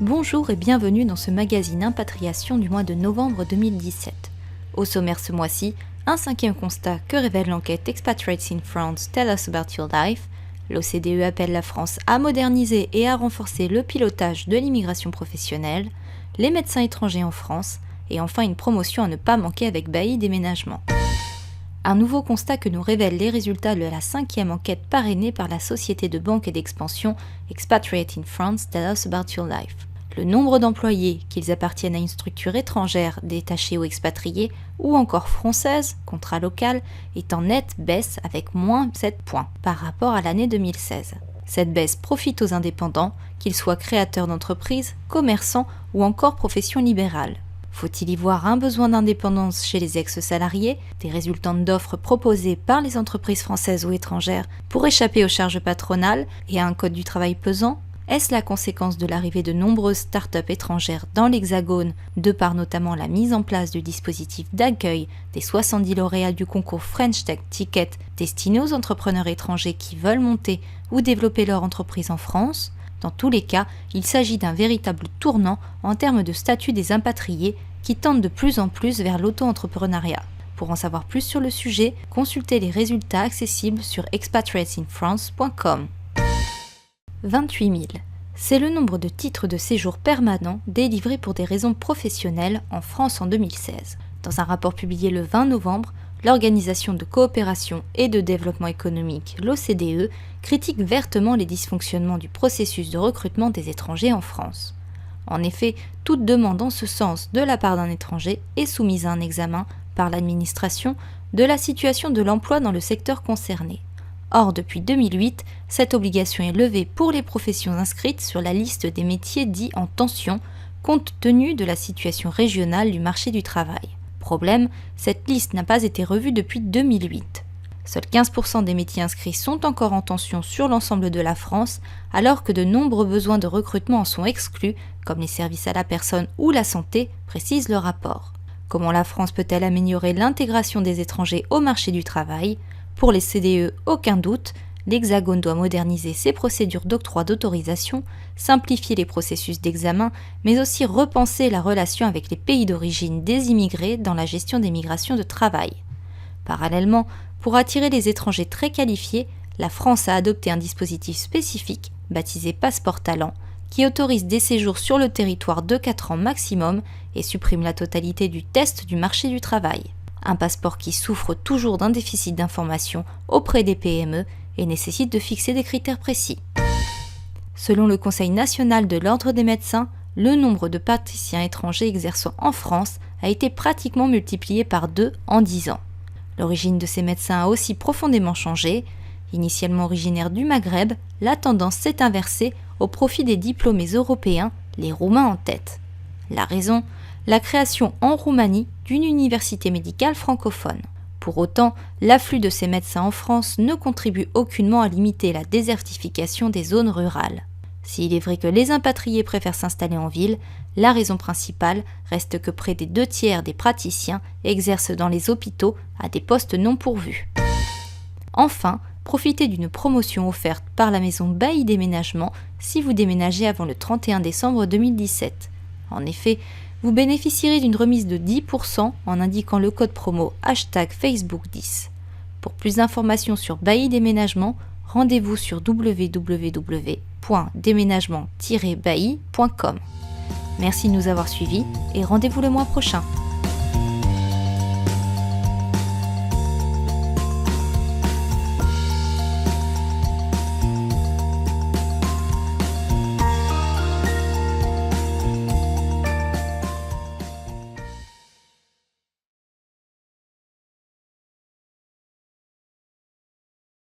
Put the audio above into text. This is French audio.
Bonjour et bienvenue dans ce magazine Impatriation du mois de novembre 2017. Au sommaire ce mois-ci, un cinquième constat que révèle l'enquête Expatriates in France Tell Us About Your Life. L'OCDE appelle la France à moderniser et à renforcer le pilotage de l'immigration professionnelle, les médecins étrangers en France, et enfin une promotion à ne pas manquer avec Bailly Déménagement. Un nouveau constat que nous révèlent les résultats de la cinquième enquête parrainée par la société de banque et d'expansion Expatriates in France Tell Us About Your Life. Le nombre d'employés, qu'ils appartiennent à une structure étrangère, détachée ou expatriée, ou encore française, contrat local, est en nette baisse avec moins 7 points par rapport à l'année 2016. Cette baisse profite aux indépendants, qu'ils soient créateurs d'entreprises, commerçants ou encore professions libérales. Faut-il y voir un besoin d'indépendance chez les ex-salariés, des résultantes d'offres proposées par les entreprises françaises ou étrangères pour échapper aux charges patronales et à un code du travail pesant? Est-ce la conséquence de l'arrivée de nombreuses start-up étrangères dans l'Hexagone, de par notamment la mise en place du dispositif d'accueil des 70 lauréats du concours French Tech Ticket destiné aux entrepreneurs étrangers qui veulent monter ou développer leur entreprise en France? Dans tous les cas, il s'agit d'un véritable tournant en termes de statut des impatriés qui tendent de plus en plus vers l'auto-entrepreneuriat. Pour en savoir plus sur le sujet, consultez les résultats accessibles sur expatriatesinfrance.com. 28 000. C'est le nombre de titres de séjour permanents délivrés pour des raisons professionnelles en France en 2016. Dans un rapport publié le 20 novembre, l'Organisation de coopération et de développement économique, l'OCDE, critique vertement les dysfonctionnements du processus de recrutement des étrangers en France. En effet, toute demande en ce sens de la part d'un étranger est soumise à un examen par l'administration de la situation de l'emploi dans le secteur concerné. Or, depuis 2008, cette obligation est levée pour les professions inscrites sur la liste des métiers dits en tension, compte tenu de la situation régionale du marché du travail. Problème, cette liste n'a pas été revue depuis 2008. Seuls 15% des métiers inscrits sont encore en tension sur l'ensemble de la France, alors que de nombreux besoins de recrutement en sont exclus, comme les services à la personne ou la santé, précise le rapport. Comment la France peut-elle améliorer l'intégration des étrangers au marché du travail? Pour les CDE, aucun doute, l'Hexagone doit moderniser ses procédures d'octroi d'autorisation, simplifier les processus d'examen, mais aussi repenser la relation avec les pays d'origine des immigrés dans la gestion des migrations de travail. Parallèlement, pour attirer les étrangers très qualifiés, la France a adopté un dispositif spécifique, baptisé Passeport Talent, qui autorise des séjours sur le territoire de 4 ans maximum et supprime la totalité du test du marché du travail. Un passeport qui souffre toujours d'un déficit d'information auprès des PME et nécessite de fixer des critères précis. Selon le Conseil national de l'Ordre des médecins, le nombre de praticiens étrangers exerçant en France a été pratiquement multiplié par 2 en 10 ans. L'origine de ces médecins a aussi profondément changé. Initialement originaires du Maghreb, la tendance s'est inversée au profit des diplômés européens, les Roumains en tête. La raison ? La création en Roumanie d'une université médicale francophone. Pour autant, l'afflux de ces médecins en France ne contribue aucunement à limiter la désertification des zones rurales. S'il est vrai que les impatriés préfèrent s'installer en ville, la raison principale reste que près des 2/3 des praticiens exercent dans les hôpitaux à des postes non pourvus. Enfin, profitez d'une promotion offerte par la maison Bailly Déménagement si vous déménagez avant le 31 décembre 2017. En effet, vous bénéficierez d'une remise de 10% en indiquant le code promo #Facebook10. Pour plus d'informations sur Bailly Déménagement, rendez-vous sur www.déménagement-bailly.com. Merci de nous avoir suivis et rendez-vous le mois prochain.